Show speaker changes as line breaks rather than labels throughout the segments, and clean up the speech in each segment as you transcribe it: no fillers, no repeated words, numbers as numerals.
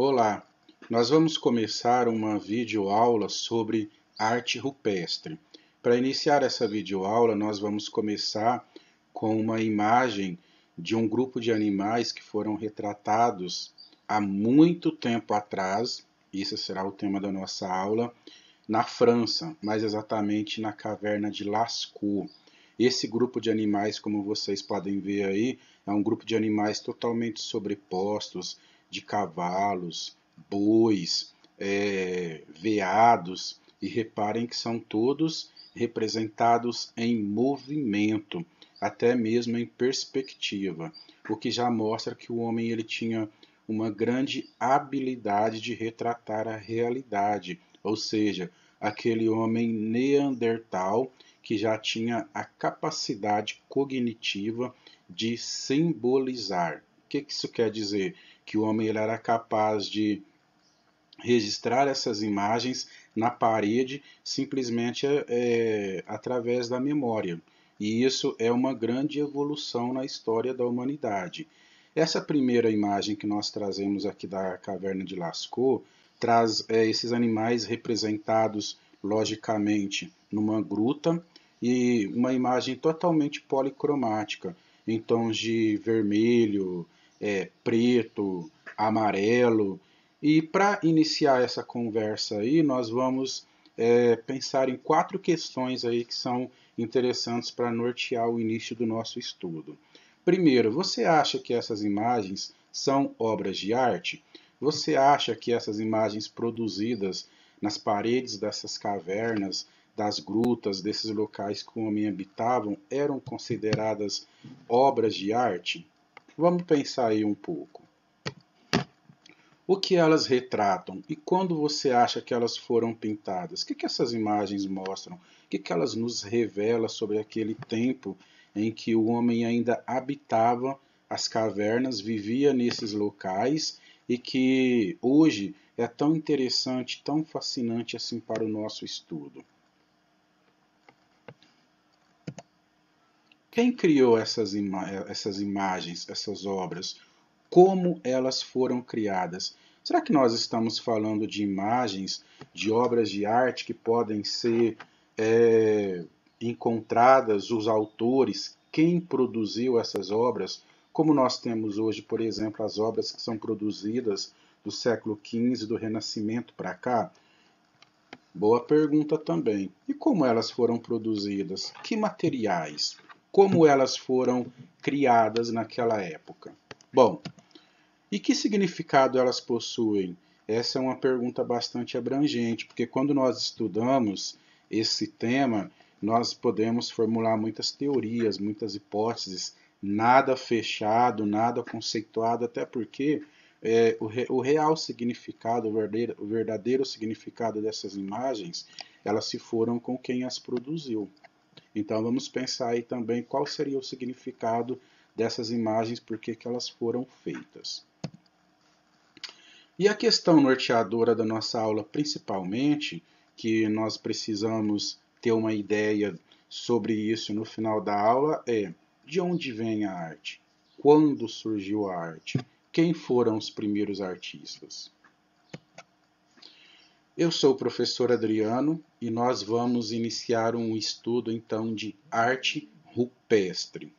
Olá, nós vamos começar uma videoaula sobre arte rupestre. Para iniciar essa videoaula, nós vamos começar com uma imagem de um grupo de animais que foram retratados há muito tempo atrás, isso será o tema da nossa aula, na França, mais exatamente na caverna de Lascaux. Esse grupo de animais, como vocês podem ver aí, é um grupo de animais totalmente sobrepostos, de cavalos, bois, veados, e reparem que são todos representados em movimento, até mesmo em perspectiva, o que já mostra que o homem ele tinha uma grande habilidade de retratar a realidade, ou seja, aquele homem neandertal que já tinha a capacidade cognitiva de simbolizar. O que isso quer dizer? Que o homem ele era capaz de registrar essas imagens na parede simplesmente através da memória. E isso é uma grande evolução na história da humanidade. Essa primeira imagem que nós trazemos aqui da caverna de Lascaux traz esses animais representados logicamente numa gruta e uma imagem totalmente policromática, em tons de vermelho, preto, amarelo. E para iniciar essa conversa aí, nós vamos pensar em 4 questões aí que são interessantes para nortear o início do nosso estudo. Primeiro, você acha que essas imagens são obras de arte? Você acha que essas imagens produzidas nas paredes dessas cavernas, das grutas, desses locais que o homem habitavam, eram consideradas obras de arte? Vamos pensar aí um pouco. O que elas retratam e quando você acha que elas foram pintadas? O que essas imagens mostram? O que elas nos revelam sobre aquele tempo em que o homem ainda habitava as cavernas, vivia nesses locais e que hoje é tão interessante, tão fascinante assim para o nosso estudo? Quem criou essas imagens, essas obras? Como elas foram criadas? Será que nós estamos falando de imagens, de obras de arte que podem ser encontradas, os autores, quem produziu essas obras, como nós temos hoje, por exemplo, as obras que são produzidas do século XV, do Renascimento para cá? Boa pergunta também. E como elas foram produzidas? Que materiais? Como elas foram criadas naquela época? Bom, e que significado elas possuem? Essa é uma pergunta bastante abrangente, porque quando nós estudamos esse tema, nós podemos formular muitas teorias, muitas hipóteses, nada fechado, nada conceituado, até porque o real significado, o verdadeiro significado dessas imagens, elas se foram com quem as produziu. Então vamos pensar aí também qual seria o significado dessas imagens, por que elas foram feitas. E a questão norteadora da nossa aula, principalmente, que nós precisamos ter uma ideia sobre isso no final da aula, é: de onde vem a arte? Quando surgiu a arte? Quem foram os primeiros artistas? Eu sou o professor Adriano e nós vamos iniciar um estudo então de arte rupestre.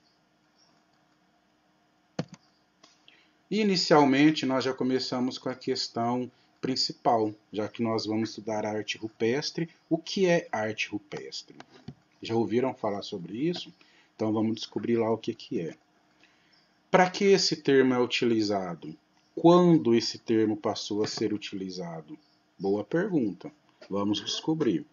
Inicialmente, nós já começamos com a questão principal, já que nós vamos estudar arte rupestre. O que é arte rupestre? Já ouviram falar sobre isso? Então vamos descobrir lá o que é. Para que esse termo é utilizado? Quando esse termo passou a ser utilizado? Boa pergunta. Vamos descobrir.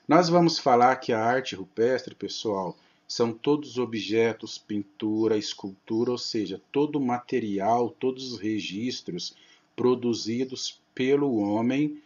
Nós vamos falar que a arte rupestre, pessoal, são todos os objetos, pintura, escultura, ou seja, todo o material, todos os registros produzidos pelo homem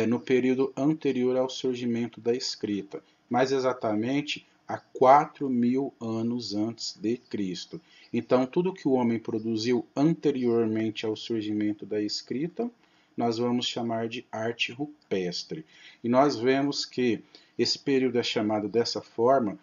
no período anterior ao surgimento da escrita, mais exatamente há 4.000 anos antes de Cristo. Então, tudo que o homem produziu anteriormente ao surgimento da escrita, nós vamos chamar de arte rupestre. E nós vemos que esse período é chamado dessa forma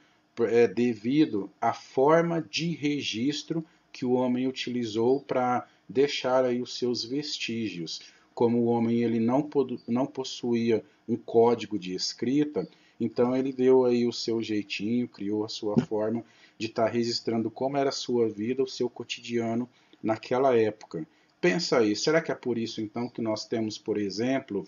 devido à forma de registro que o homem utilizou para deixar aí os seus vestígios. Como o homem ele não possuía um código de escrita, então ele deu aí o seu jeitinho, criou a sua forma de estar registrando como era a sua vida, o seu cotidiano naquela época. Pensa aí, será que é por isso então que nós temos, por exemplo,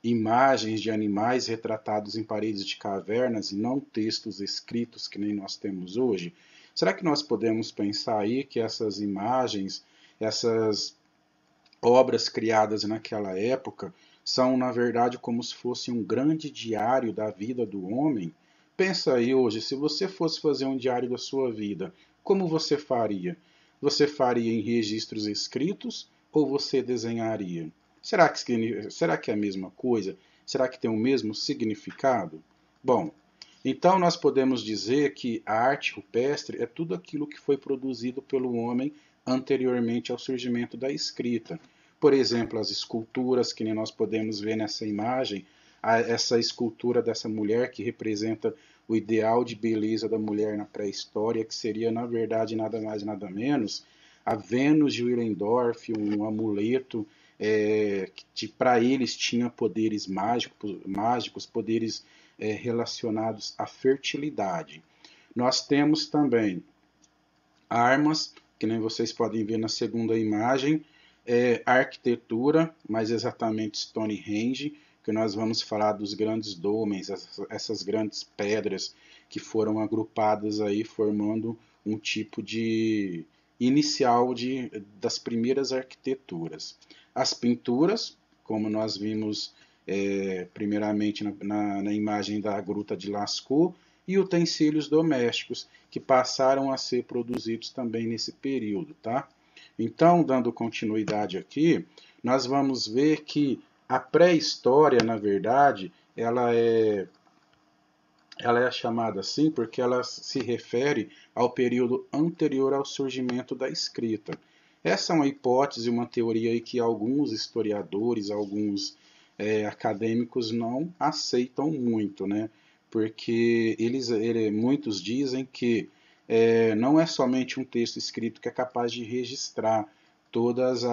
imagens de animais retratados em paredes de cavernas e não textos escritos que nem nós temos hoje? Será que nós podemos pensar aí que essas imagens, essas obras criadas naquela época, são na verdade como se fosse um grande diário da vida do homem? Pensa aí hoje, se você fosse fazer um diário da sua vida, como você faria? Você faria em registros escritos ou você desenharia? Será que é a mesma coisa? Será que tem o mesmo significado? Bom, então nós podemos dizer que a arte rupestre é tudo aquilo que foi produzido pelo homem anteriormente ao surgimento da escrita. Por exemplo, as esculturas que nós podemos ver nessa imagem, essa escultura dessa mulher que representa o ideal de beleza da mulher na pré-história, que seria, na verdade, nada mais nada menos a Vênus de Willendorf, um amuleto que para eles tinha poderes mágicos, poderes relacionados à fertilidade. Nós temos também armas, que nem vocês podem ver na segunda imagem, arquitetura, mais exatamente Stonehenge, que nós vamos falar dos grandes dolmens, essas grandes pedras que foram agrupadas aí formando um tipo de inicial das primeiras arquiteturas. As pinturas, como nós vimos primeiramente na imagem da Gruta de Lascaux, e utensílios domésticos, que passaram a ser produzidos também nesse período, tá? Então, dando continuidade aqui, nós vamos ver que a pré-história, na verdade, ela é chamada assim porque ela se refere ao período anterior ao surgimento da escrita. Essa é uma hipótese, uma teoria aí que alguns historiadores, alguns acadêmicos não aceitam muito, né? Porque muitos dizem que não é somente um texto escrito que é capaz de registrar todas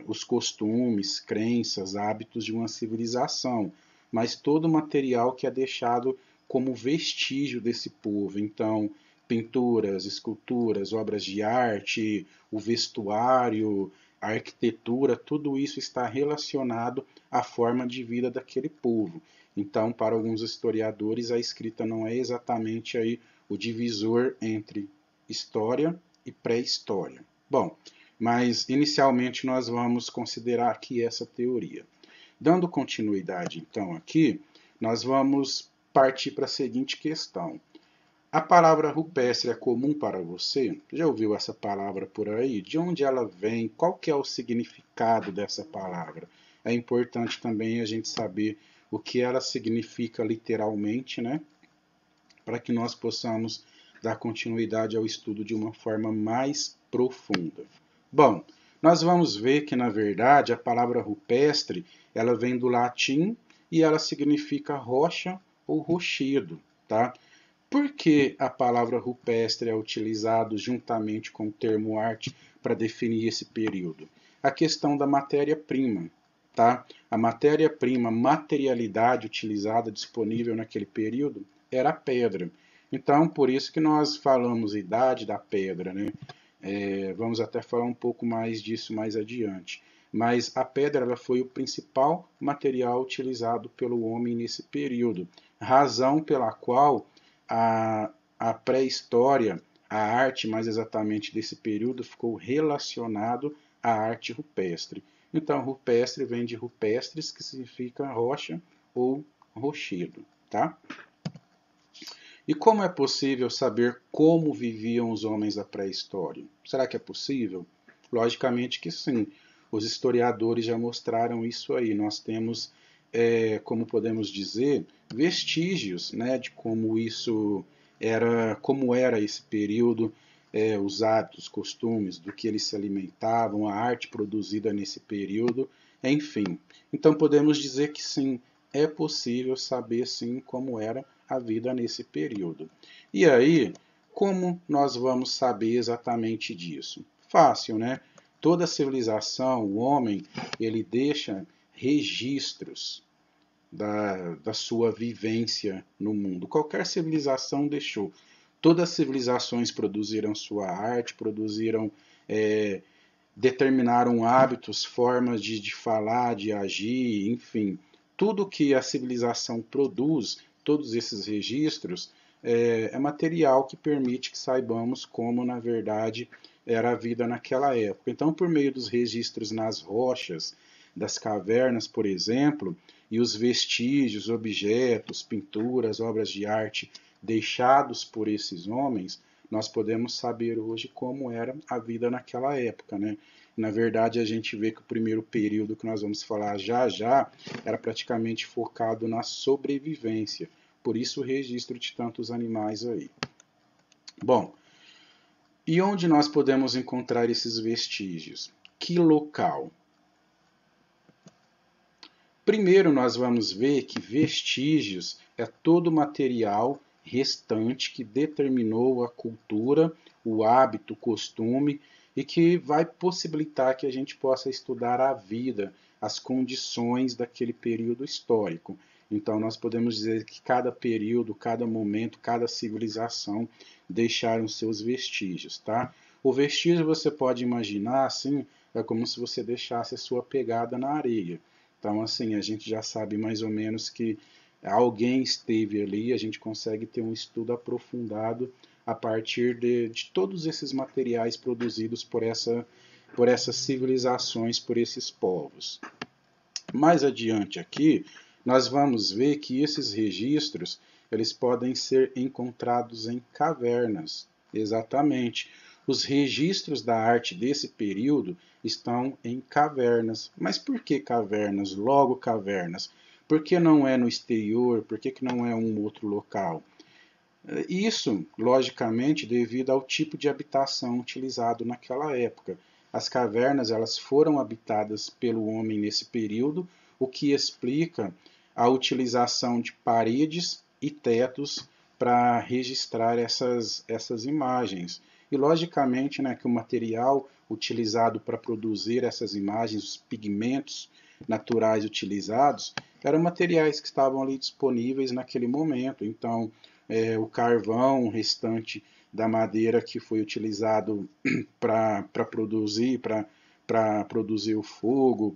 os costumes, crenças, hábitos de uma civilização, mas todo o material que é deixado como vestígio desse povo. Então, pinturas, esculturas, obras de arte, o vestuário, a arquitetura, tudo isso está relacionado à forma de vida daquele povo. Então, para alguns historiadores, a escrita não é exatamente aí o divisor entre história e pré-história. Bom, mas inicialmente nós vamos considerar aqui essa teoria. Dando continuidade, então, aqui, nós vamos partir para a seguinte questão. A palavra rupestre é comum para você? Já ouviu essa palavra por aí? De onde ela vem? Qual que é o significado dessa palavra? É importante também a gente saber o que ela significa literalmente, né? Para que nós possamos dar continuidade ao estudo de uma forma mais profunda. Bom, nós vamos ver que, na verdade, a palavra rupestre, ela vem do latim e ela significa rocha ou rochedo, tá? Por que a palavra rupestre é utilizada juntamente com o termo arte para definir esse período? A questão da matéria-prima, tá? A matéria-prima, materialidade utilizada, disponível naquele período, era a pedra. Então, por isso que nós falamos idade da pedra, né? Vamos até falar um pouco mais disso mais adiante. Mas a pedra ela foi o principal material utilizado pelo homem nesse período, razão pela qual a pré-história, a arte mais exatamente desse período, ficou relacionado à arte rupestre. Então, rupestre vem de rupestres, que significa rocha ou rochedo, tá? E como é possível saber como viviam os homens da pré-história? Será que é possível? Logicamente que sim. Os historiadores já mostraram isso aí. Nós temos, como podemos dizer, vestígios, né, de como era esse período, os hábitos, costumes, do que eles se alimentavam, a arte produzida nesse período, enfim. Então podemos dizer que sim, é possível saber sim como era a vida nesse período. E aí, Como nós vamos saber exatamente disso? Fácil, né? Toda civilização, o homem, ele deixa registros da sua vivência no mundo. Qualquer civilização deixou. Todas as civilizações produziram sua arte, determinaram hábitos, formas de falar, de agir, enfim. Tudo que a civilização produz, todos esses registros, é material que permite que saibamos como, na verdade, era a vida naquela época. Então, por meio dos registros nas rochas, das cavernas, por exemplo, e os vestígios, objetos, pinturas, obras de arte deixados por esses homens, nós podemos saber hoje como era a vida naquela época, né? Na verdade, a gente vê que o primeiro período que nós vamos falar já já era praticamente focado na sobrevivência. Por isso o registro de tantos animais aí. Bom, e onde nós podemos encontrar esses vestígios? Que local? Primeiro nós vamos ver que vestígios é todo material restante que determinou a cultura, o hábito, o costume e que vai possibilitar que a gente possa estudar a vida, as condições daquele período histórico. Então nós podemos dizer que cada período, cada momento, cada civilização deixaram seus vestígios, tá? O vestígio você pode imaginar assim, é como se você deixasse a sua pegada na areia. Então, assim, a gente já sabe mais ou menos que alguém esteve ali, a gente consegue ter um estudo aprofundado a partir de todos esses materiais produzidos por essas civilizações, por esses povos. Mais adiante aqui, nós vamos ver que esses registros eles podem ser encontrados em cavernas. Exatamente. Os registros da arte desse período estão em cavernas. Mas por que cavernas? Logo cavernas. Por que não é no exterior? Por que não é um outro local? Isso, logicamente, devido ao tipo de habitação utilizado naquela época. As cavernas elas foram habitadas pelo homem nesse período, o que explica a utilização de paredes e tetos para registrar essas imagens. E logicamente, né, que o material utilizado para produzir essas imagens, os pigmentos naturais utilizados, eram materiais que estavam ali disponíveis naquele momento. Então, o carvão restante da madeira que foi utilizado para produzir o fogo,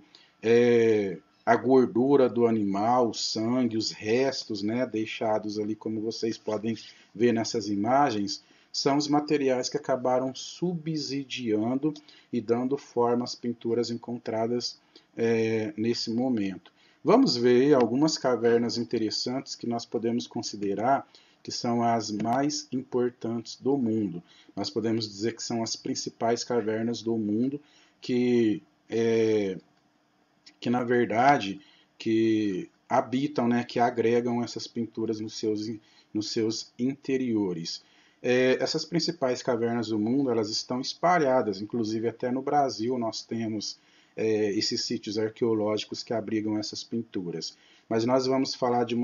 a gordura do animal, o sangue, os restos, né, deixados ali, como vocês podem ver nessas imagens, são os materiais que acabaram subsidiando e dando forma às pinturas encontradas nesse momento. Vamos ver algumas cavernas interessantes que nós podemos considerar que são as mais importantes do mundo. Nós podemos dizer que são as principais cavernas do mundo que na verdade, que habitam, né, que agregam essas pinturas nos seus interiores. Essas principais cavernas do mundo, elas estão espalhadas, inclusive até no Brasil nós temos esses sítios arqueológicos que abrigam essas pinturas. Mas nós vamos falar de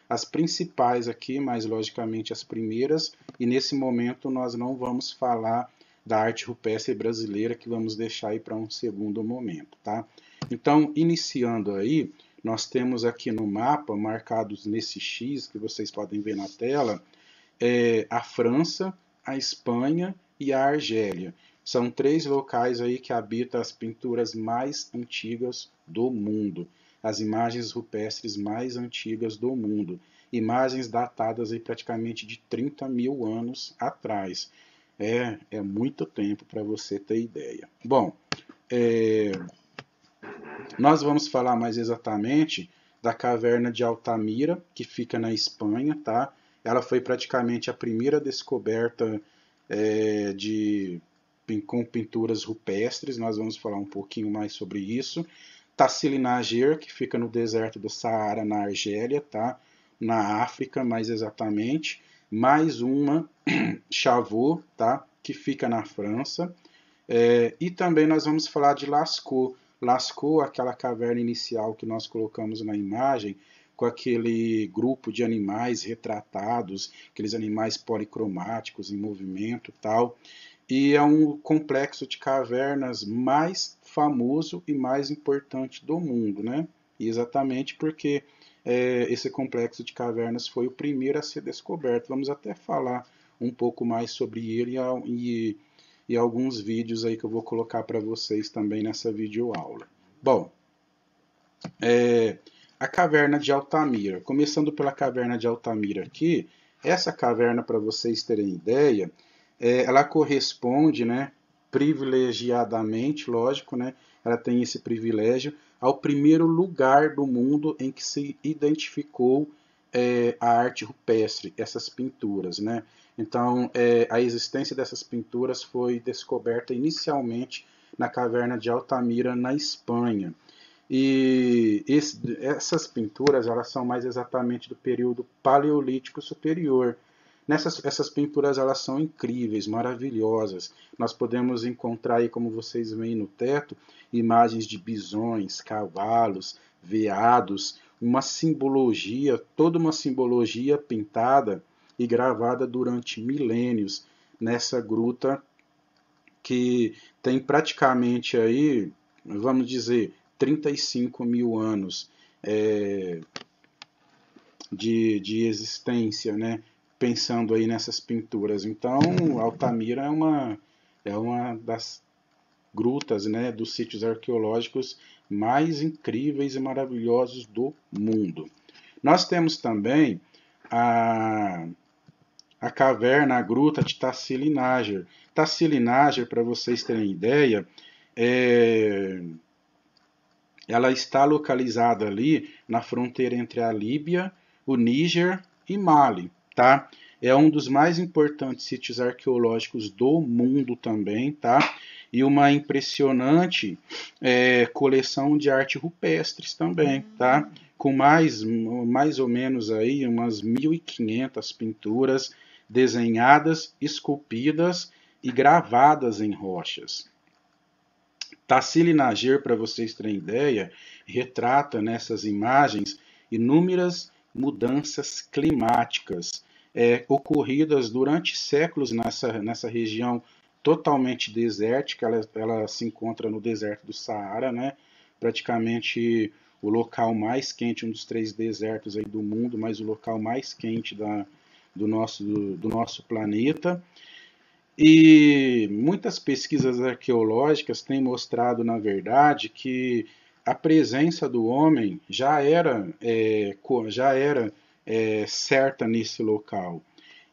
as principais aqui, mas logicamente as primeiras, e nesse momento nós não vamos falar da arte rupestre brasileira, que vamos deixar aí para um segundo momento, tá? Então, iniciando aí, nós temos aqui no mapa, marcados nesse X, que vocês podem ver na tela, a França, a Espanha e a Argélia. São 3 locais aí que habitam as pinturas mais antigas do mundo, as imagens rupestres mais antigas do mundo, imagens datadas aí praticamente de 30 mil anos atrás. É muito tempo para você ter ideia. Bom, nós vamos falar mais exatamente da caverna de Altamira, que fica na Espanha, tá? Ela foi praticamente a primeira descoberta com pinturas rupestres, nós vamos falar um pouquinho mais sobre isso. Tassili Nager, que fica no deserto do Saara, na Argélia, tá? Na África, mais exatamente. Mais uma, Chauvet, tá? Que fica na França. E também nós vamos falar de Lascaux. Lascaux, aquela caverna inicial que nós colocamos na imagem, com aquele grupo de animais retratados, aqueles animais policromáticos em movimento e tal. E é um complexo de cavernas mais famoso e mais importante do mundo, né? E exatamente porque esse complexo de cavernas foi o primeiro a ser descoberto. Vamos até falar um pouco mais sobre ele e alguns vídeos aí que eu vou colocar para vocês também nessa videoaula. Bom, a caverna de Altamira. Começando pela caverna de Altamira aqui, essa caverna, para vocês terem ideia, ela corresponde, né, privilegiadamente, lógico, né, ela tem esse privilégio, ao primeiro lugar do mundo em que se identificou a arte rupestre, essas pinturas, né? Então, a existência dessas pinturas foi descoberta inicialmente na caverna de Altamira, na Espanha. E essas pinturas elas são mais exatamente do período paleolítico superior. Essas pinturas elas são incríveis, maravilhosas. Nós podemos encontrar aí, como vocês veem no teto, imagens de bisões, cavalos, veados, uma simbologia, toda uma simbologia pintada e gravada durante milênios nessa gruta que tem praticamente aí, vamos dizer, 35 mil anos de existência, né? Pensando aí nessas pinturas. Então, Altamira é uma das grutas, né, dos sítios arqueológicos mais incríveis e maravilhosos do mundo. Nós temos também a caverna, a gruta de Tassili Nájar. Tassili Nájar, para vocês terem ideia, ela está localizada ali na fronteira entre a Líbia, o Níger e Mali, tá? É um dos mais importantes sítios arqueológicos do mundo também, tá? E uma impressionante coleção de arte rupestres também, tá? Com mais ou menos aí umas 1.500 pinturas desenhadas, esculpidas e gravadas em rochas. Tassili Nájar, para vocês terem ideia, retrata nessas imagens inúmeras mudanças climáticas ocorridas durante séculos nessa região totalmente desértica. Ela se encontra no deserto do Saara, né? Praticamente o local mais quente, um dos 3 desertos aí do mundo, mas o local mais quente do nosso planeta. E muitas pesquisas arqueológicas têm mostrado, na verdade, que a presença do homem já era certa nesse local.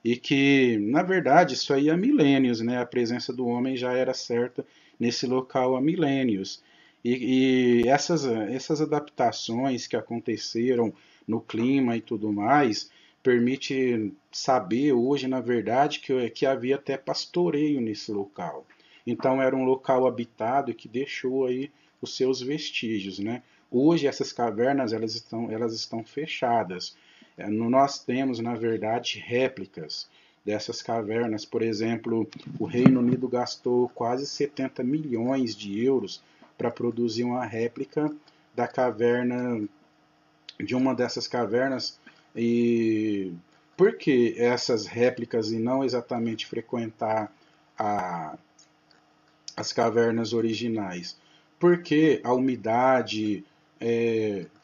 E que, na verdade, isso aí há milênios, né? A presença do homem já era certa nesse local há milênios. E essas adaptações que aconteceram no clima e tudo mais, permite saber hoje, na verdade, que havia até pastoreio nesse local. Então era um local habitado e que deixou aí os seus vestígios, né? Hoje essas cavernas elas estão fechadas. Nós temos, na verdade, réplicas dessas cavernas. Por exemplo, o Reino Unido gastou quase 70 milhões de euros para produzir uma réplica da caverna, de uma dessas cavernas. E por que essas réplicas e não exatamente frequentar a, as cavernas originais? Porque a umidade,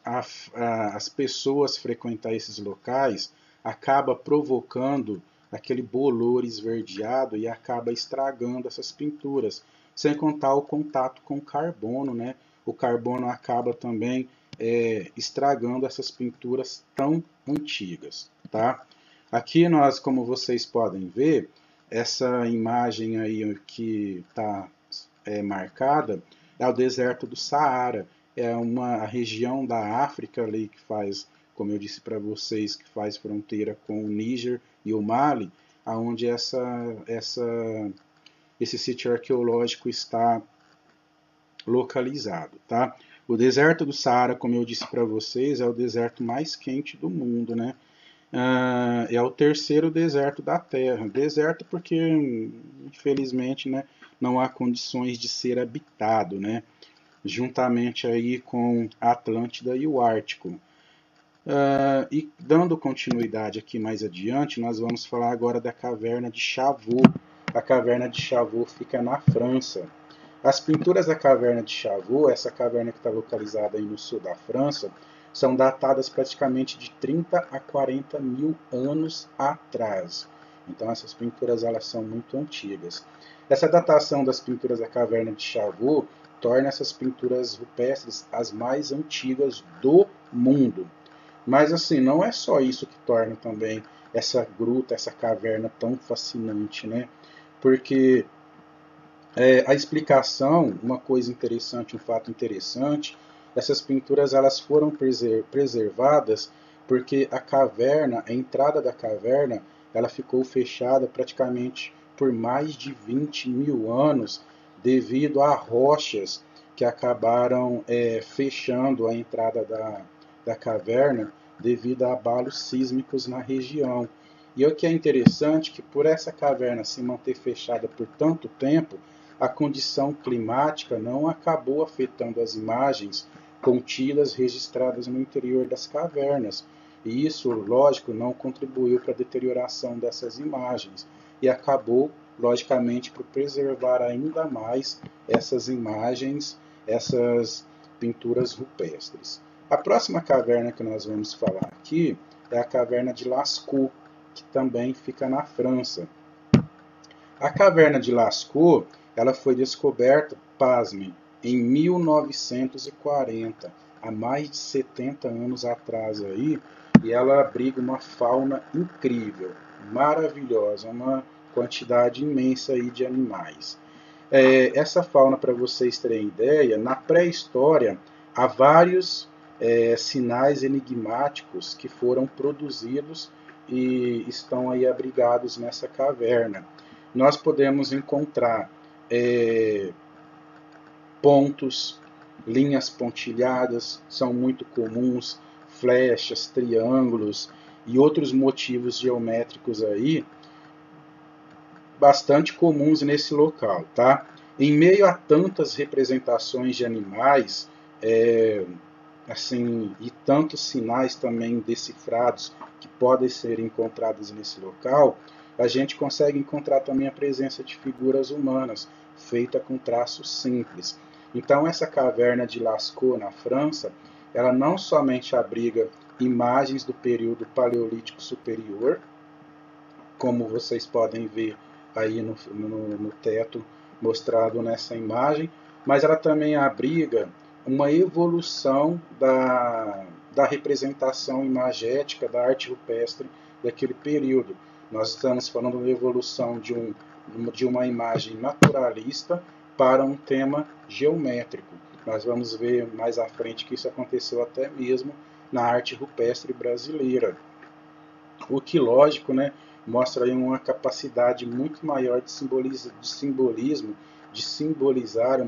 as pessoas frequentar esses locais acaba provocando aquele bolor esverdeado e acaba estragando essas pinturas, sem contar o contato com o carbono, né? O carbono acaba também estragando essas pinturas tão antigas, tá? Aqui nós, como vocês podem ver, essa imagem aí que está marcada é o deserto do Saara, é uma região da África ali que faz, como eu disse para vocês, que faz fronteira com o Níger e o Mali, aonde esse sítio arqueológico está localizado, tá? O deserto do Saara, como eu disse para vocês, é o deserto mais quente do mundo, né? É o terceiro deserto da Terra. Deserto porque, infelizmente, né, não há condições de ser habitado, né? Juntamente aí com a Atlântida e o Ártico. E dando continuidade aqui mais adiante, nós vamos falar agora da caverna de Chauvet. A caverna de Chauvet fica na França. As pinturas da caverna de Chauvet, essa caverna que está localizada aí no sul da França, são datadas praticamente de 30 a 40 mil anos atrás. Então essas pinturas elas são muito antigas. Essa datação das pinturas da caverna de Chauvet torna essas pinturas rupestres as mais antigas do mundo. Mas assim, não é só isso que torna também essa gruta, essa caverna tão fascinante, né? Porque a explicação, uma coisa interessante, um fato interessante, essas pinturas elas foram preservadas porque a caverna, a entrada da caverna, ela ficou fechada praticamente por mais de 20 mil anos devido a rochas que acabaram fechando a entrada da caverna devido a abalos sísmicos na região. E o que é interessante é que por essa caverna se manter fechada por tanto tempo, a condição climática não acabou afetando as imagens contidas registradas no interior das cavernas. E isso, lógico, não contribuiu para a deterioração dessas imagens e acabou, logicamente, por preservar ainda mais essas imagens, essas pinturas rupestres. A próxima caverna que nós vamos falar aqui é a caverna de Lascaux, que também fica na França. A caverna de Lascaux ela foi descoberta, pasmem, em 1940, há mais de 70 anos atrás aí, e ela abriga uma fauna incrível, maravilhosa, uma quantidade imensa aí de animais. Essa fauna, para vocês terem ideia, na pré-história há vários sinais enigmáticos que foram produzidos e estão aí abrigados nessa caverna. Nós podemos encontrar pontos, linhas pontilhadas, são muito comuns, flechas, triângulos e outros motivos geométricos aí bastante comuns nesse local, tá? Em meio a tantas representações de animais, assim, e tantos sinais também decifrados que podem ser encontrados nesse local, a gente consegue encontrar também a presença de figuras humanas, feita com traços simples. Então essa caverna de Lascaux, na França, ela não somente abriga imagens do período paleolítico superior, como vocês podem ver aí no teto mostrado nessa imagem, mas ela também abriga uma evolução da representação imagética da arte rupestre daquele período. Nós estamos falando da evolução de uma imagem naturalista para um tema geométrico. Nós vamos ver mais à frente que isso aconteceu até mesmo na arte rupestre brasileira. O que, lógico, né, mostra aí uma capacidade muito maior de simbolismo, de simbolizar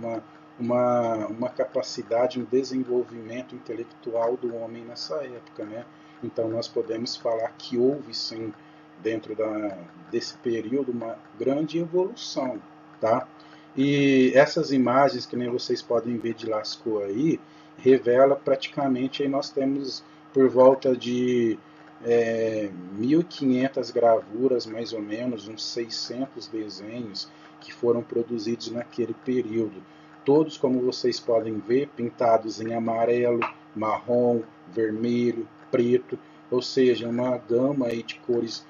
uma capacidade, um desenvolvimento intelectual do homem nessa época, né? Então nós podemos falar que houve sim dentro desse período uma grande evolução, tá? E essas imagens que nem vocês podem ver de Lascaux aí revela praticamente aí nós temos por volta de 1.500 gravuras, mais ou menos, uns 600 desenhos que foram produzidos naquele período. Todos, como vocês podem ver, pintados em amarelo, marrom, vermelho, preto, ou seja, uma gama aí de cores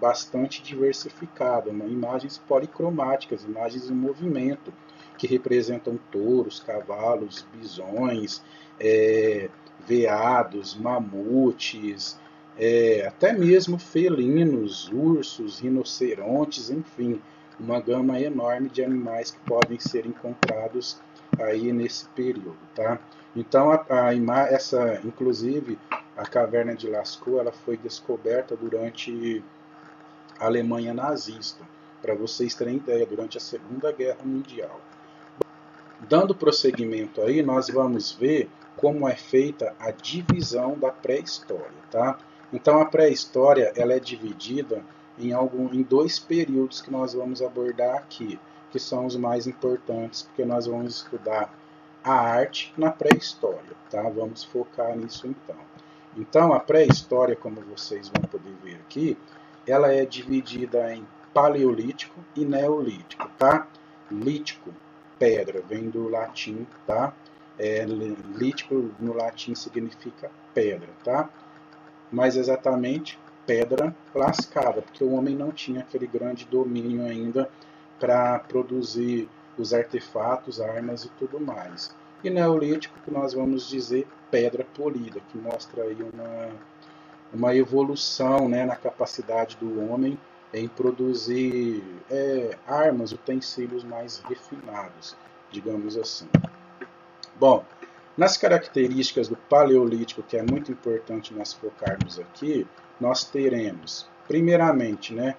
bastante diversificada, imagens policromáticas, imagens em movimento, que representam touros, cavalos, bisões, veados, mamutes, até mesmo felinos, ursos, rinocerontes, enfim, uma gama enorme de animais que podem ser encontrados aí nesse período, tá? Então, inclusive, a caverna de Lascaux, ela foi descoberta durante a Alemanha nazista, para vocês terem ideia, durante a Segunda Guerra Mundial. Dando prosseguimento aí, nós vamos ver como é feita a divisão da pré-história, tá? Então a pré-história ela é dividida em dois períodos que nós vamos abordar aqui, que são os mais importantes, porque nós vamos estudar a arte na pré-história, tá? Vamos focar nisso então. Então, a pré-história, como vocês vão poder ver aqui, ela é dividida em paleolítico e neolítico, tá? Lítico, pedra, vem do latim, tá? Lítico no latim significa pedra, tá? Mais exatamente, pedra lascada, porque o homem não tinha aquele grande domínio ainda para produzir os artefatos, armas e tudo mais. E neolítico, que nós vamos dizer pedra polida, que mostra aí uma evolução, né, na capacidade do homem em produzir armas, utensílios mais refinados, digamos assim. Bom, nas características do Paleolítico, que é muito importante nós focarmos aqui, nós teremos, primeiramente, né,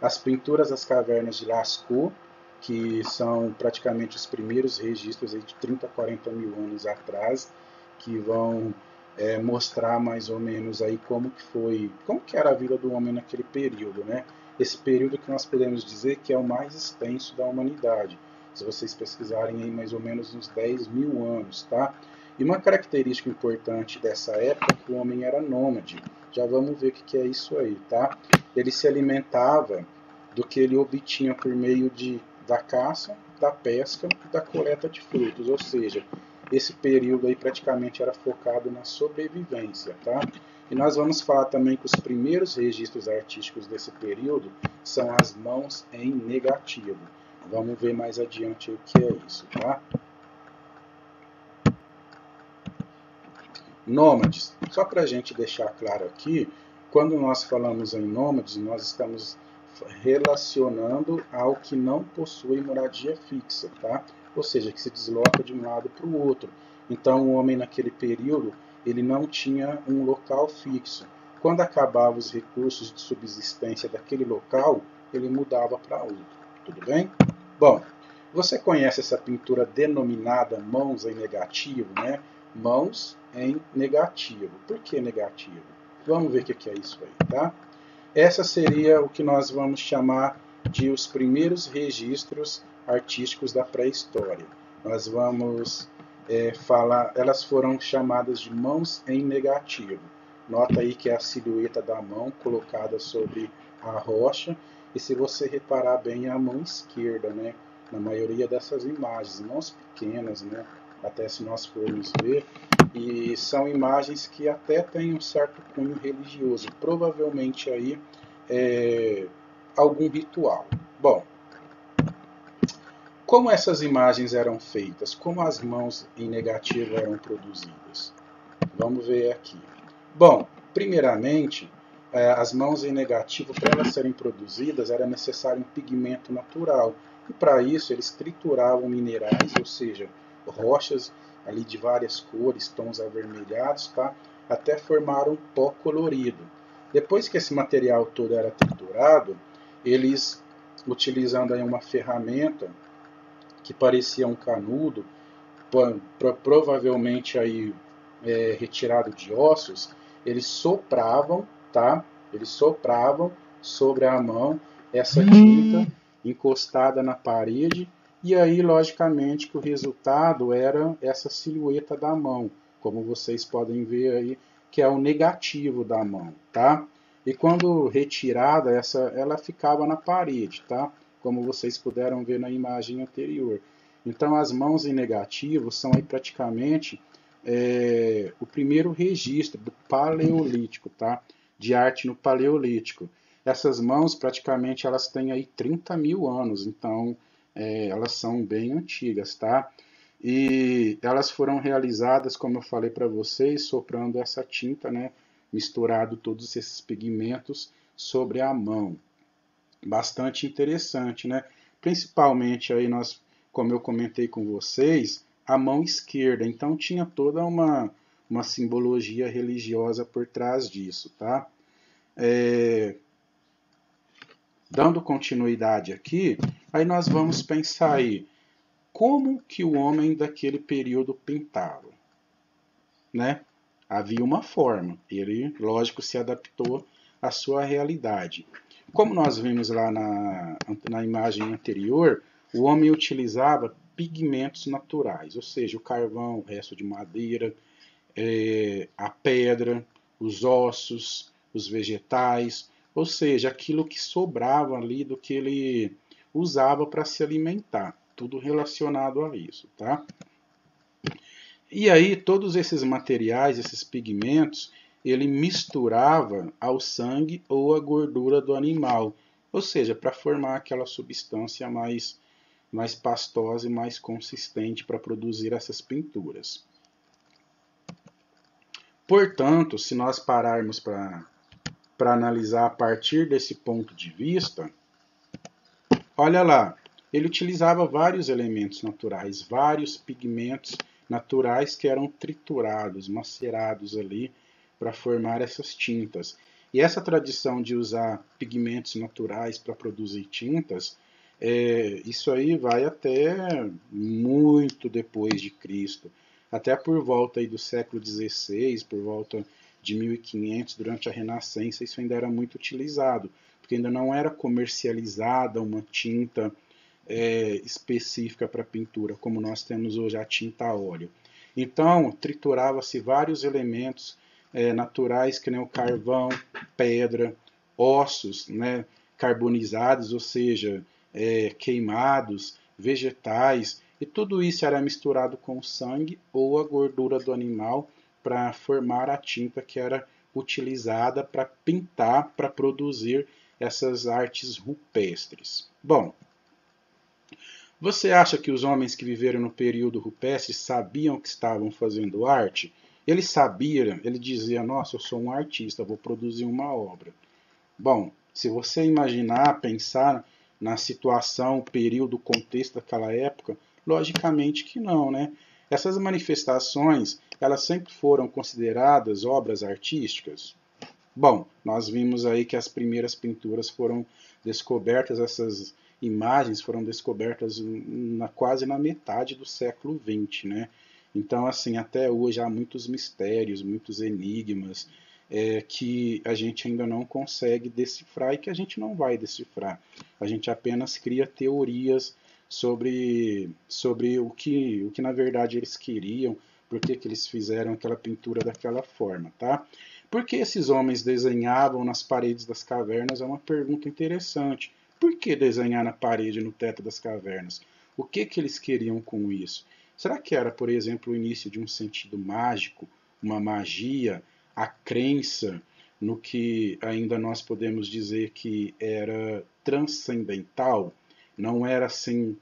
as pinturas das cavernas de Lascaux, que são praticamente os primeiros registros de 30 a 40 mil anos atrás, que vão mostrar mais ou menos aí como que era a vida do homem naquele período, né? Esse período que nós podemos dizer que é o mais extenso da humanidade. Se vocês pesquisarem aí mais ou menos uns 10 mil anos, tá? E uma característica importante dessa época é que o homem era nômade. Já vamos ver o que é isso aí, tá? Ele se alimentava do que ele obtinha por meio da caça, da pesca e da coleta de frutos, ou seja, esse período aí praticamente era focado na sobrevivência, tá? E nós vamos falar também que os primeiros registros artísticos desse período são as mãos em negativo. Vamos ver mais adiante o que é isso, tá? Nômades. Só para a gente deixar claro aqui, quando nós falamos em nômades, nós estamos relacionando ao que não possui moradia fixa, tá? Ou seja, que se desloca de um lado para o outro. Então, o homem naquele período, ele não tinha um local fixo. Quando acabavam os recursos de subsistência daquele local, ele mudava para outro. Tudo bem? Bom, você conhece essa pintura denominada mãos em negativo, né? Mãos em negativo. Por que negativo? Vamos ver o que é isso aí, tá? Essa seria o que nós vamos chamar de os primeiros registros artísticos da pré-história. Nós vamos falar, elas foram chamadas de mãos em negativo. Nota aí que é a silhueta da mão colocada sobre a rocha, e se você reparar bem, é a mão esquerda, né? Na maioria dessas imagens, mãos pequenas, né? Até se nós formos ver, e são imagens que até têm um certo cunho religioso, provavelmente aí algum ritual. Bom, como essas imagens eram feitas? Como as mãos em negativo eram produzidas? Vamos ver aqui. Bom, primeiramente, as mãos em negativo, para elas serem produzidas, era necessário um pigmento natural. E para isso, eles trituravam minerais, ou seja, rochas ali de várias cores, tons avermelhados, tá? Até formar um pó colorido. Depois que esse material todo era triturado, eles, utilizando aí uma ferramenta que parecia um canudo, provavelmente aí retirado de ossos, eles sopravam, tá? Eles sopravam sobre a mão essa tinta encostada na parede, e aí, logicamente, que o resultado era essa silhueta da mão, como vocês podem ver aí, que é o negativo da mão, tá? E quando retirada, ela ficava na parede, tá? Como vocês puderam ver na imagem anterior. Então, as mãos em negativo são aí praticamente o primeiro registro do Paleolítico, tá? De arte no Paleolítico. Essas mãos praticamente elas têm aí 30 mil anos, então elas são bem antigas, tá? E elas foram realizadas, como eu falei para vocês, soprando essa tinta, né? Misturado todos esses pigmentos sobre a mão. Bastante interessante, né? Principalmente aí como eu comentei com vocês, a mão esquerda. Então tinha toda uma simbologia religiosa por trás disso, tá? Dando continuidade aqui, aí nós vamos pensar aí, como que o homem daquele período pintava, né? Havia uma forma, ele, lógico, se adaptou à sua realidade. Como nós vimos lá na imagem anterior, o homem utilizava pigmentos naturais, ou seja, o carvão, o resto de madeira, a pedra, os ossos, os vegetais, ou seja, aquilo que sobrava ali do que ele usava para se alimentar, tudo relacionado a isso, tá? E aí todos esses materiais, esses pigmentos, ele misturava ao sangue ou à gordura do animal, ou seja, para formar aquela substância mais pastosa e mais consistente para produzir essas pinturas. Portanto, se nós pararmos para analisar a partir desse ponto de vista, olha lá, ele utilizava vários elementos naturais, vários pigmentos naturais que eram triturados, macerados ali para formar essas tintas. E essa tradição de usar pigmentos naturais para produzir tintas, isso aí vai até muito depois de Cristo, até por volta aí do século XVI, por volta de 1500, durante a Renascença, isso ainda era muito utilizado, porque ainda não era comercializada uma tinta específica para pintura, como nós temos hoje a tinta a óleo. Então, triturava-se vários elementos naturais, que nem o carvão, pedra, ossos, né, carbonizados, ou seja, queimados, vegetais, e tudo isso era misturado com o sangue ou a gordura do animal para formar a tinta que era utilizada para pintar, para produzir essas artes rupestres. Bom, você acha que os homens que viveram no período rupestre sabiam que estavam fazendo arte? Ele sabia, ele dizia, nossa, eu sou um artista, vou produzir uma obra. Bom, se você imaginar, pensar na situação, período, contexto daquela época, logicamente que não, né? Essas manifestações, elas sempre foram consideradas obras artísticas? Bom, nós vimos aí que as primeiras pinturas foram descobertas, essas imagens foram descobertas quase na metade do século XX, né? Então, assim, até hoje há muitos mistérios, muitos enigmas que a gente ainda não consegue decifrar e que a gente não vai decifrar. A gente apenas cria teorias sobre o que na verdade eles queriam, por que eles fizeram aquela pintura daquela forma, tá? Por que esses homens desenhavam nas paredes das cavernas? É uma pergunta interessante. Por que desenhar na parede, no teto das cavernas? O que eles queriam com isso? Será que era, por exemplo, o início de um sentido mágico, uma magia, a crença no que ainda nós podemos dizer que era transcendental? Não era assim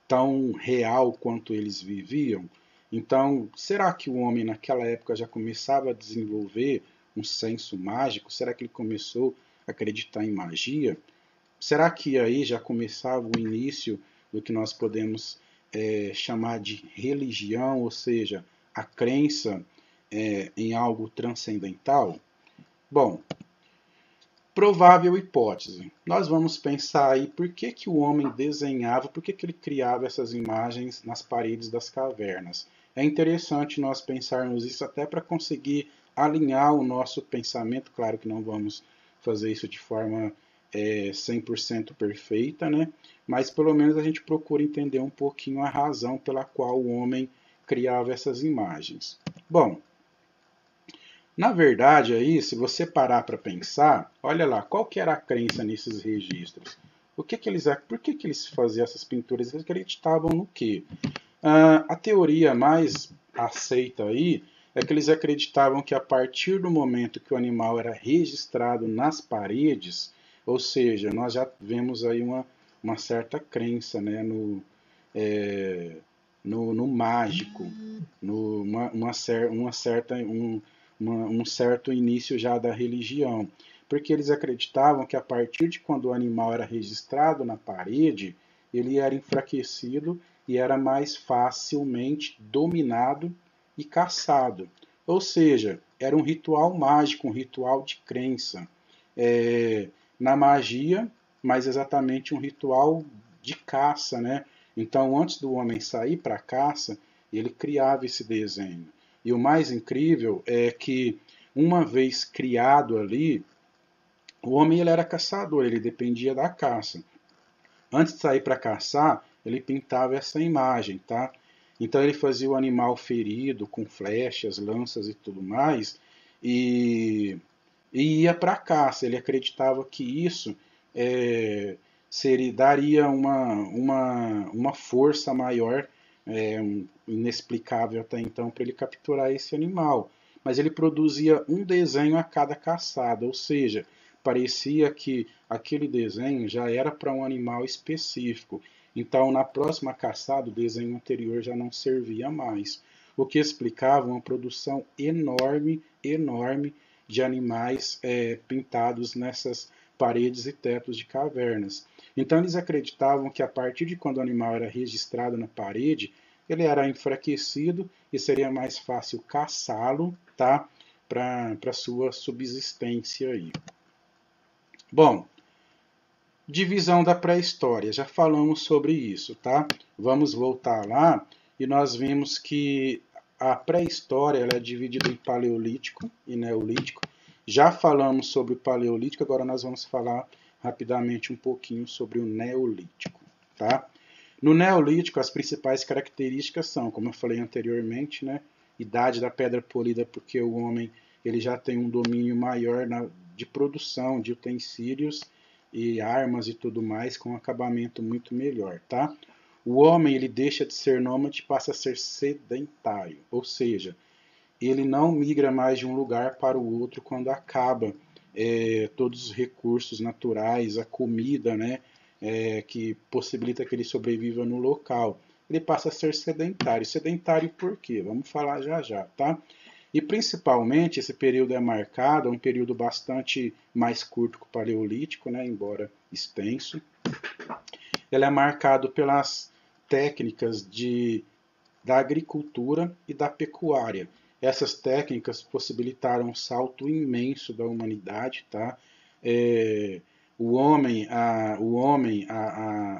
tão real quanto eles viviam? Então, será que o homem naquela época já começava a desenvolver um senso mágico? Será que ele começou a acreditar em magia? Será que aí já começava o início do que nós podemos chamar de religião, ou seja, a crença em algo transcendental? Bom, provável hipótese. Nós vamos pensar aí por que o homem desenhava, por que ele criava essas imagens nas paredes das cavernas. É interessante nós pensarmos isso até para conseguir alinhar o nosso pensamento. Claro que não vamos fazer isso de forma 100% perfeita, né? Mas pelo menos a gente procura entender um pouquinho a razão pela qual o homem criava essas imagens. Bom, na verdade, aí, se você parar para pensar, olha lá, qual que era a crença nesses registros? Por que eles faziam essas pinturas? Eles acreditavam no quê? A teoria mais aceita aí é que eles acreditavam que a partir do momento que o animal era registrado nas paredes, ou seja, nós já vemos aí uma certa crença, né, no mágico, um certo início já da religião, porque eles acreditavam que a partir de quando o animal era registrado na parede, ele era enfraquecido e era mais facilmente dominado e caçado. Ou seja, era um ritual mágico, um ritual de crença. Na magia, mas exatamente um ritual de caça, né? Então, antes do homem sair para a caça, ele criava esse desenho. E o mais incrível é que, uma vez criado ali, o homem ele era caçador, ele dependia da caça. Antes de sair para caçar, ele pintava essa imagem, tá? Então ele fazia o animal ferido com flechas, lanças e tudo mais, e, e ia para a caça. Ele acreditava que isso daria uma força maior, inexplicável até então, para ele capturar esse animal. Mas ele produzia um desenho a cada caçada, ou seja, parecia que aquele desenho já era para um animal específico. Então, na próxima caçada, o desenho anterior já não servia mais, o que explicava uma produção enorme, enorme de animais pintados nessas paredes e tetos de cavernas. Então, eles acreditavam que a partir de quando o animal era registrado na parede, ele era enfraquecido e seria mais fácil caçá-lo, tá? Para sua subsistência aí. Bom, divisão da pré-história, já falamos sobre isso, tá? Vamos voltar lá e nós vimos que a pré-história ela é dividida em paleolítico e neolítico. Já falamos sobre o paleolítico, agora nós vamos falar rapidamente um pouquinho sobre o neolítico, tá? No neolítico, as principais características são, como eu falei anteriormente, né? Idade da pedra polida, porque o homem ele já tem um domínio maior de produção de utensílios e armas e tudo mais, com um acabamento muito melhor, tá? O homem ele deixa de ser nômade e passa a ser sedentário, ou seja, ele não migra mais de um lugar para o outro quando acaba todos os recursos naturais, a comida, né, que possibilita que ele sobreviva no local. Ele passa a ser sedentário. Sedentário por quê? Vamos falar já já, tá? E principalmente esse período é marcado, é um período bastante mais curto que o Paleolítico, né, embora extenso. Ele é marcado pelas técnicas da agricultura e da pecuária. Essas técnicas possibilitaram um salto imenso da humanidade, tá?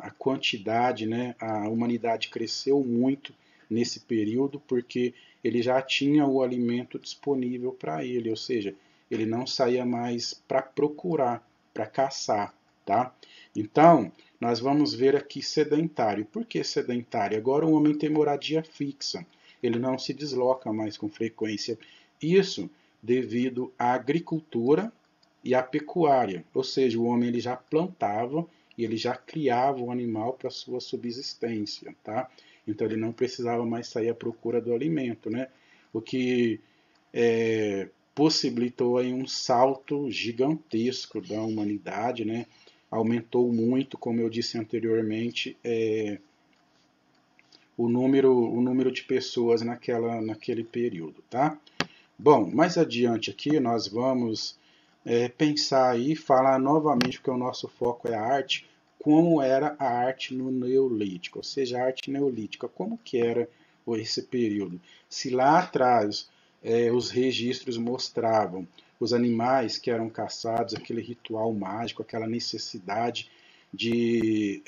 A quantidade, né? A humanidade cresceu muito nesse período porque ele já tinha o alimento disponível para ele, ou seja, ele não saía mais para procurar, para caçar, tá? Então, nós vamos ver aqui sedentário. Por que sedentário? Agora o homem tem moradia fixa, ele não se desloca mais com frequência. Isso devido à agricultura e à pecuária, ou seja, o homem ele já plantava e ele já criava o animal para sua subsistência, tá? Então ele não precisava mais sair à procura do alimento, né? O que possibilitou aí um salto gigantesco da humanidade, né? Aumentou muito, como eu disse anteriormente, o número de pessoas naquele período, tá? Bom, mais adiante aqui nós vamos pensar aí, falar novamente, porque o nosso foco é a arte, como era a arte no Neolítico, ou seja, a arte neolítica, como que era esse período. Se lá atrás os registros mostravam os animais que eram caçados, aquele ritual mágico, aquela necessidade de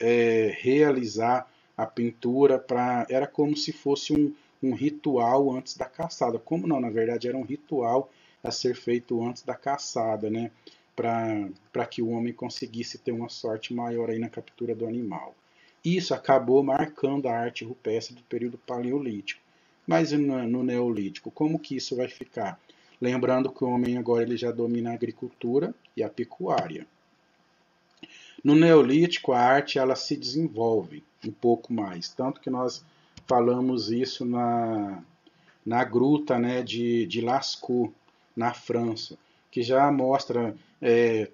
realizar a pintura, era como se fosse um ritual antes da caçada. Como não, na verdade era um ritual a ser feito antes da caçada, né? Para que o homem conseguisse ter uma sorte maior aí na captura do animal. Isso acabou marcando a arte rupestre do período paleolítico. Mas no neolítico, como que isso vai ficar? Lembrando que o homem agora ele já domina a agricultura e a pecuária. No neolítico, a arte ela se desenvolve um pouco mais, tanto que nós falamos isso na gruta, né, de Lascaux, na França, que já mostra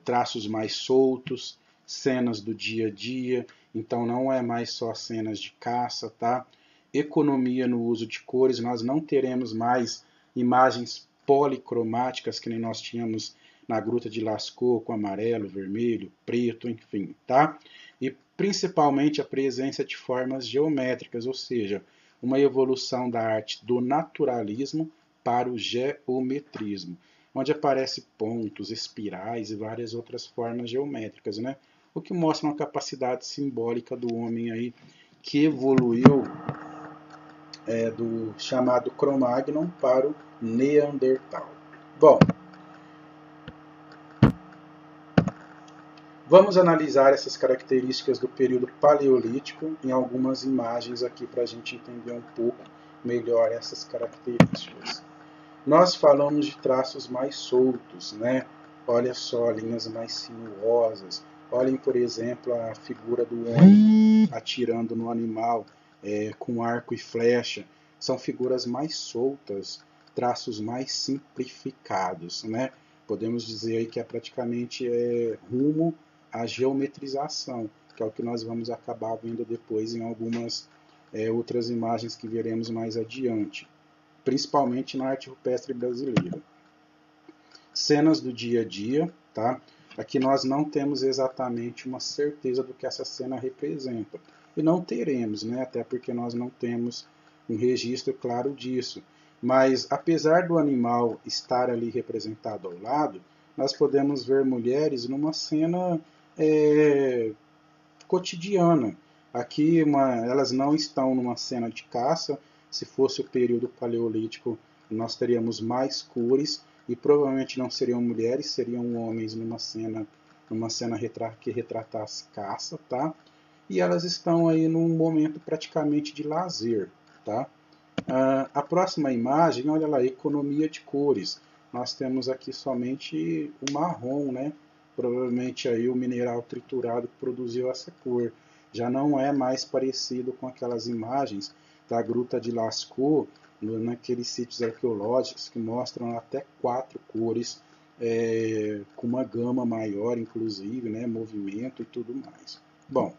traços mais soltos, cenas do dia a dia, então não é mais só cenas de caça, tá? Economia no uso de cores, nós não teremos mais imagens policromáticas que nem nós tínhamos na gruta de Lascaux, com amarelo, vermelho, preto, enfim, tá? E principalmente a presença de formas geométricas, ou seja, uma evolução da arte do naturalismo para o geometrismo, onde aparecem pontos, espirais e várias outras formas geométricas, né? O que mostra uma capacidade simbólica do homem aí que evoluiu do chamado Cro-Magnon para o Neandertal. Bom, Vamos analisar essas características do período paleolítico em algumas imagens aqui para a gente entender um pouco melhor essas características. Nós falamos de traços mais soltos, né? Olha só, linhas mais sinuosas. Olhem, por exemplo, a figura do homem atirando no animal com arco e flecha. São figuras mais soltas, traços mais simplificados, né? Podemos dizer aí que é praticamente rumo à geometrização, que é o que nós vamos acabar vendo depois em algumas outras imagens que veremos mais adiante, principalmente na arte rupestre brasileira. Cenas do dia a dia, tá? Aqui nós não temos exatamente uma certeza do que essa cena representa, e não teremos, né? Até porque nós não temos um registro claro disso. Mas, apesar do animal estar ali representado ao lado, nós podemos ver mulheres numa cena cotidiana. Aqui, elas não estão numa cena de caça. Se fosse o período paleolítico, nós teríamos mais cores, e provavelmente não seriam mulheres, seriam homens numa cena que retratasse caça, tá? E elas estão aí num momento praticamente de lazer, tá? A próxima imagem, olha lá, economia de cores. Nós temos aqui somente o marrom, né? Provavelmente aí o mineral triturado que produziu essa cor. Já não é mais parecido com aquelas imagens da Gruta de Lascaux, naqueles sítios arqueológicos que mostram até 4 cores, com uma gama maior, inclusive, né? Movimento e tudo mais. Bom,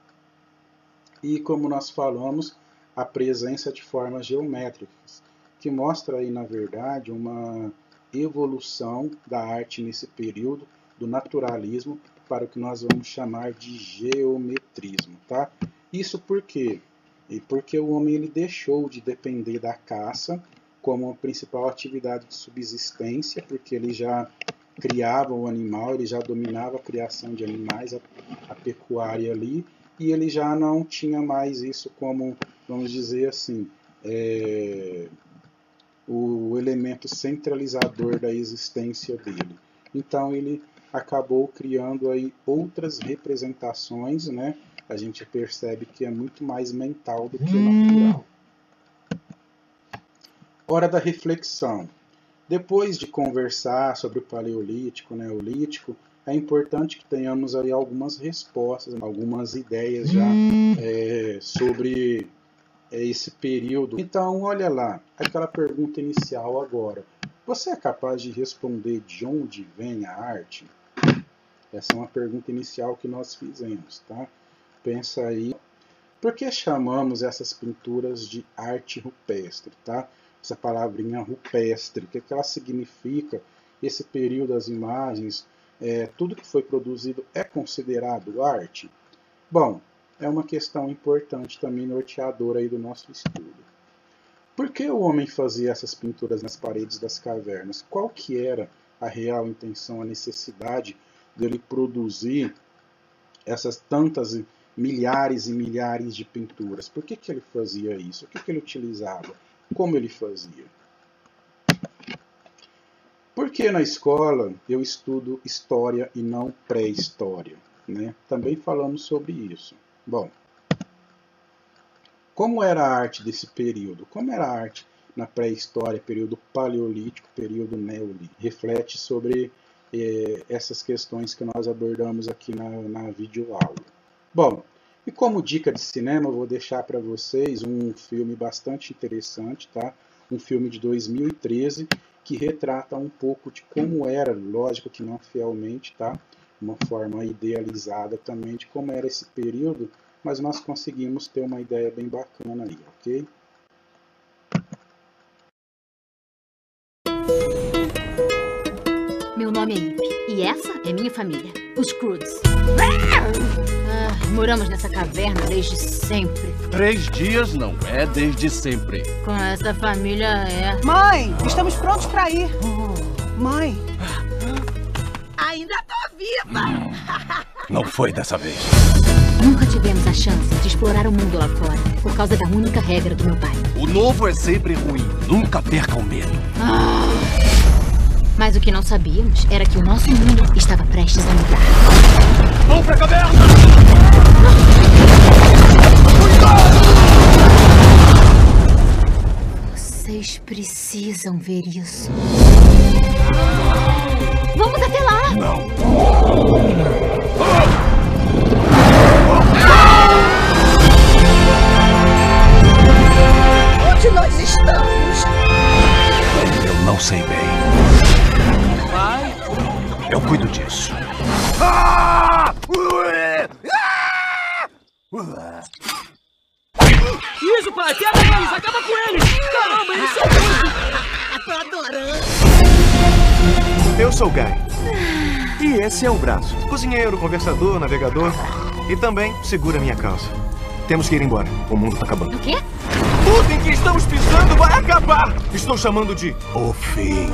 e como nós falamos, a presença de formas geométricas, que mostra aí, na verdade, uma evolução da arte nesse período, do naturalismo para o que nós vamos chamar de geometrismo, tá? Isso por quê? E porque o homem ele deixou de depender da caça como a principal atividade de subsistência, porque ele já criava o animal, ele já dominava a criação de animais, a pecuária ali, e ele já não tinha mais isso como, vamos dizer assim, o elemento centralizador da existência dele. Então ele acabou criando aí outras representações, né? A gente percebe que é muito mais mental do que natural. Hora da reflexão. Depois de conversar sobre o paleolítico, neolítico, é importante que tenhamos aí algumas respostas, algumas ideias já sobre esse período. Então, olha lá, aquela pergunta inicial agora. Você é capaz de responder de onde vem a arte? Essa é uma pergunta inicial que nós fizemos, tá? Pensa aí. Por que chamamos essas pinturas de arte rupestre, tá? Essa palavrinha rupestre, o que ela significa? Esse período das imagens, tudo que foi produzido é considerado arte? Bom, é uma questão importante também norteadora aí do nosso estudo. Por que o homem fazia essas pinturas nas paredes das cavernas? Qual que era a real intenção, a necessidade dele produzir essas tantas milhares e milhares de pinturas? Por que ele fazia isso? O que ele utilizava? Como ele fazia? Por que na escola eu estudo história e não pré-história, né? Também falamos sobre isso. Bom, como era a arte desse período? Como era a arte na pré-história, período paleolítico, período neolítico? Reflete sobre essas questões que nós abordamos aqui na videoaula. Bom, e como dica de cinema, eu vou deixar para vocês um filme bastante interessante, tá? Um filme de 2013 que retrata um pouco de como era, lógico que não fielmente, tá? Uma forma idealizada também de como era esse período, mas nós conseguimos ter uma ideia bem bacana aí, ok?
Meu nome é Ip, e essa é minha família, os Croods. Moramos nessa caverna desde sempre.
3 dias não é desde sempre.
Com essa família
Mãe, estamos prontos para ir. Mãe.
Ainda tô viva!
Não foi dessa vez.
Nunca tivemos a chance de explorar o mundo lá fora, por causa da única regra do meu pai.
O novo é sempre ruim. Nunca perca o medo.
Mas o que não sabíamos era que o nosso mundo estava prestes a mudar.
Vamos pra caverna!
Vocês precisam ver isso. Vamos até lá!
Não.
Onde nós estamos?
Eu não sei bem.
Pai?
Eu cuido disso.
Isso, pai! Quebra eles! Acaba com eles! Caramba, eles são muitos!
Tô adorando.
Eu sou o Guy. E esse é o Braço. Cozinheiro, conversador, navegador. E também segura minha calça. Temos que ir embora. O mundo tá acabando.
O quê?
Tudo em que estamos pisando vai acabar! Estou chamando de o fim.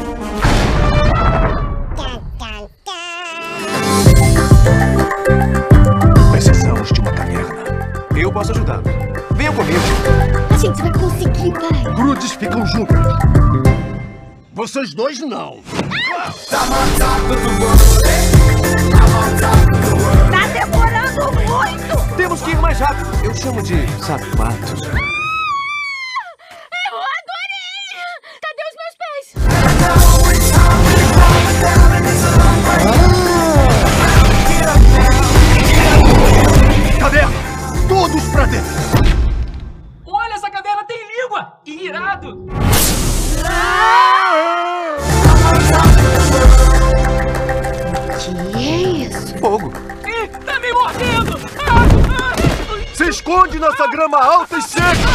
Precisamos de uma caverna.
Eu posso ajudá-los. Venham comigo.
A gente vai conseguir, pai.
Grudes ficam juntos. Vocês dois não.
Tá demorando muito.
Temos que ir mais rápido. Eu chamo de sapatos.
Eu adorei! Cadê os meus pés?
Caverna! Todos pra dentro!
Olha, essa caverna tem língua! Irado!
Que é isso?
Fogo.
Ih, tá me mordendo!
Se esconde nessa grama alta e seca!